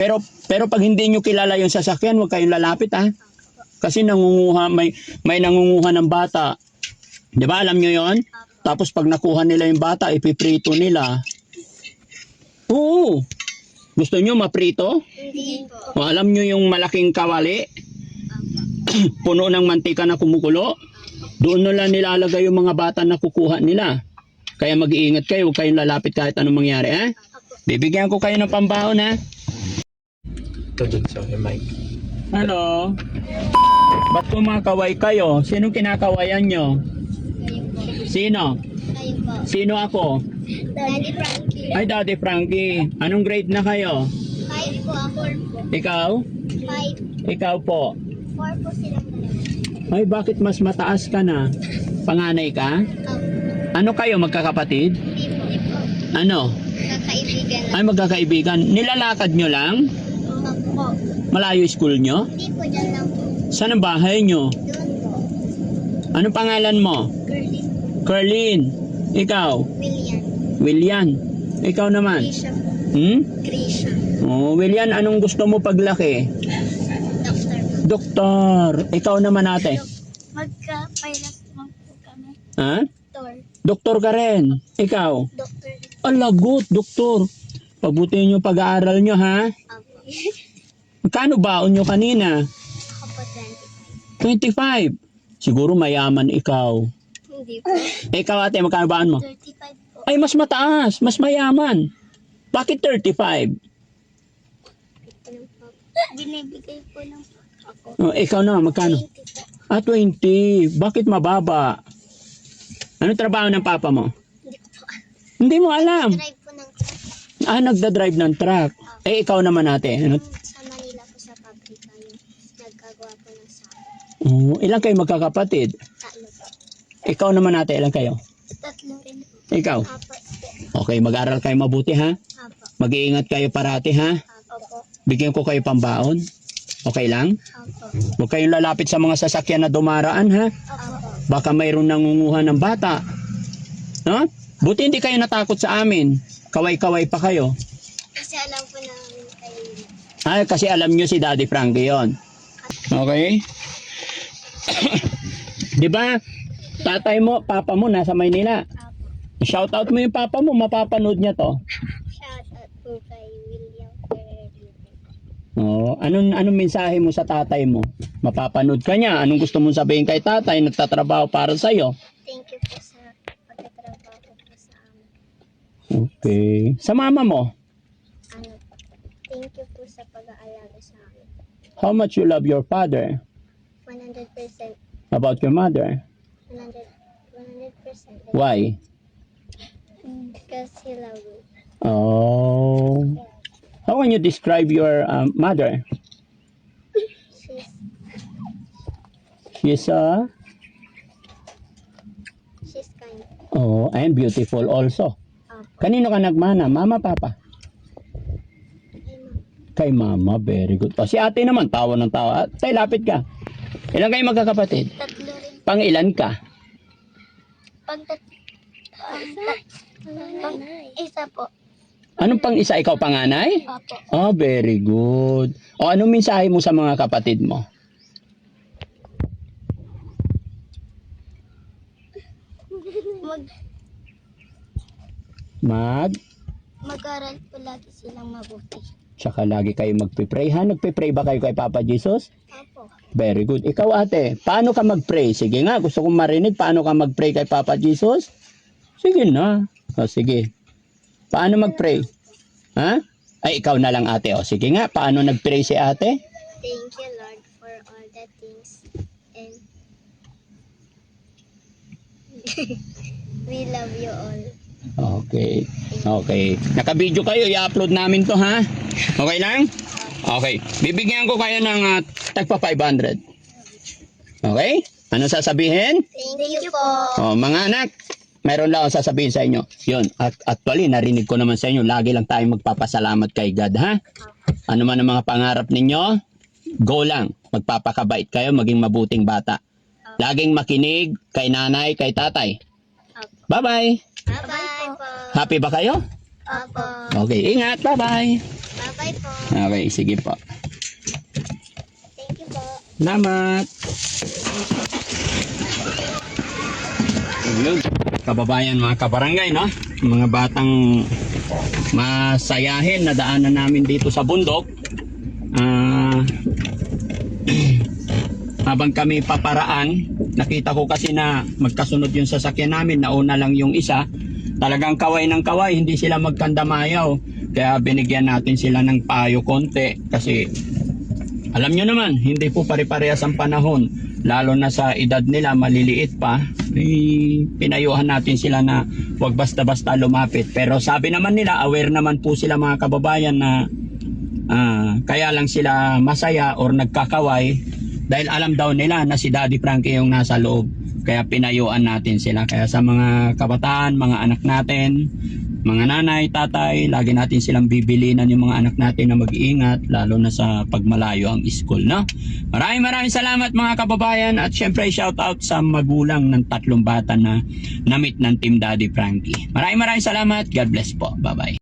Pero pag hindi nyo kilala yung sasakyan, huwag kayong lalapit ha. Kasi may nangunguha ng bata. Di ba alam nyo yon? Tapos pag nakuha nila yung bata, ipiprito nila. Oo. Gusto nyo maprito? Hindi po. O alam nyo yung malaking kawali? Puno ng mantika na kumukulo? Doon nila nilalagay yung mga bata na kukuha nila. Kaya mag-iingat kayo, huwag kayong lalapit kahit anong mangyari, ha? Bibigyan ko kayo ng pambaon, ha? Ito dun sa mic. Hello? Ba't kumakaway kayo? Sinong kinakawayan nyo? Kayo po. Sino? Kayo po. Sino ako? Daddy Frankie. Ay, Daddy Frankie. Anong grade na kayo? 5 po ako. Ikaw? 5. Ikaw po. 4 po silang dalawa. Ay, bakit mas mataas ka na? Panganay ka? Ano kayo, magkakapatid? Hindi po. Ano? Kakaibigan Ay, magkakaibigan. Nilalakad nyo lang? po. Malayo school nyo? Hindi po, dyan lang po. Saan ang bahay nyo? Doon po. Anong pangalan mo? Girlie. Curlin. Ikaw? William. Willian. Ikaw naman? Grisha po. Grisha. Oh, Willian, anong gusto mo paglaki? Doctor. Doktor. Ikaw naman ate? Magka-pilot naman po kami. Ha? Doctor. Doktor ka rin. Ikaw? Doctor. Alagot, doktor. Pabutin nyo pag-aaral nyo, ha? Apo. Magkano baon nyo kanina? Ako po 25. 25. Siguro mayaman ikaw. Hindi po. Ikaw ate, magkano baon mo? 35 po. Ay, mas mataas. Mas mayaman. Bakit 35? Binibigay po ng ako. Oh, ikaw naman, magkano? 20 po. Ah, 20. Bakit mababa? Ano trabaho ng papa mo? Hindi ko po. Hindi mo alam. Drive po ng truck. Ah, nagda-drive ng truck. Eh, ikaw naman ate. Ano? Sa Manila po sa pabrika yung nagkagawa po ng sako. Oh, ilan kayo magkakapatid? 3 po. Ikaw naman ate, ilan kayo? 3 rin po. Ikaw? 4 po. Okay, mag-aral kayo mabuti ha? Apo. Mag-iingat kayo parati ha? Apo. Bigyan ko kayo pambaon. Okay lang? Apo. Huwag kayong lalapit sa mga sasakyan na dumaraan ha? Apo. Baka mayroong nangunguha ng bata. Ha? Buti hindi kayo natakot sa amin. Kaway-kaway pa kayo. Kasi alam po namin kayo. Ay, kasi alam nyo si Daddy Frankie yon. Okay? Di ba? Tatay mo, papa mo nasa Maynila. Apo. Shout out mo yung papa mo, mapapanood niya to. Shout out po kay William Ferrer. Oh, anong mensahe mo sa tatay mo? Mapapanood ka niya. Anong gusto mong sabihin kay tatay? Nagtatrabaho para sa iyo. Thank you po sa pagtatrabaho po sa amin. Okay. Sa mama mo, Ano, thank you po sa pag-aalaga sa amin. how much you love your father? 100%. About your mother? 100%. Why? Because he loves me. Oh. How can you describe your mother? She's She's kind. oh, and beautiful also. Apo. Kanino ka nagmana? Mama, papa? Ay, ma. Kay mama, very good. O, si ate naman, tawa ng tawa. Tay, lapit ka. Ilan kayo magkakapatid? 3 rin. Pang ilan ka? Isa po. Anong pang isa? Ikaw panganay? Apo. Oh, very good. O, anong mensahe mo sa mga kapatid mo? Mag-aral po lagi silang mabuti. Tsaka lagi kayo magpipray ha? Nagpipray ba kayo kay Papa Jesus? Apo. Very good. Ikaw ate, paano ka mag-pray? Sige nga, gusto kong marinig paano ka mag-pray kay Papa Jesus? Sige na. O sige. Paano mag-pray? Ha? Ay, ikaw na lang ate. O sige nga, paano nag-pray si ate? Thank you, Lord, for all the things. And we love you all. Okay. Okay. Naka-video kayo, i-upload namin to ha? Okay lang? Okay. Bibigyan ko kayo ng tagpa 500. Okay? Ano sasabihin? Thank you po. Oh, mga anak, mayroon lang ako sasabihin sa inyo. Yun, actually, narinig ko naman sa inyo, lagi lang tayong magpapasalamat kay God, ha? Ano man ang mga pangarap ninyo, go lang. Magpapakabait kayo, maging mabuting bata. Laging makinig kay nanay, kay tatay. Bye-bye! Bye-bye po. Happy ba kayo? Opo. Okay, ingat. Bye-bye! Bye-bye. Bye po. Okay, sige po. Thank you po. Salamat. Yun. Kababayan, mga kabarangay, no? Mga batang masayahin na daanan namin dito sa bundok. Habang kami paparaan, nakita ko kasi na magkasunod yung sasakyan namin. Nauna lang yung isa. Talagang kaway ng kaway, hindi sila magkandamayaw. Kaya binigyan natin sila ng payo konti. Kasi alam nyo naman, hindi po pare-parehas ang panahon. Lalo na sa edad nila, maliliit pa. Pinayuhan natin sila na huwag basta-basta lumapit. Pero sabi naman nila, aware naman po sila mga kababayan na kaya lang sila masaya or nagkakaway dahil alam daw nila na si Daddy Frankie yung nasa loob. Kaya pinayuan natin sila. Kaya sa mga kabataan, mga anak natin, mga nanay, tatay, lagi natin silang bibilinan yung mga anak natin na mag-iingat, lalo na sa pagmalayo ang school, no? Maraming salamat mga kababayan, at syempre shout out sa magulang ng 3 bata na na-meet ng Team Daddy Frankie. Maraming salamat. God bless po. Bye-bye.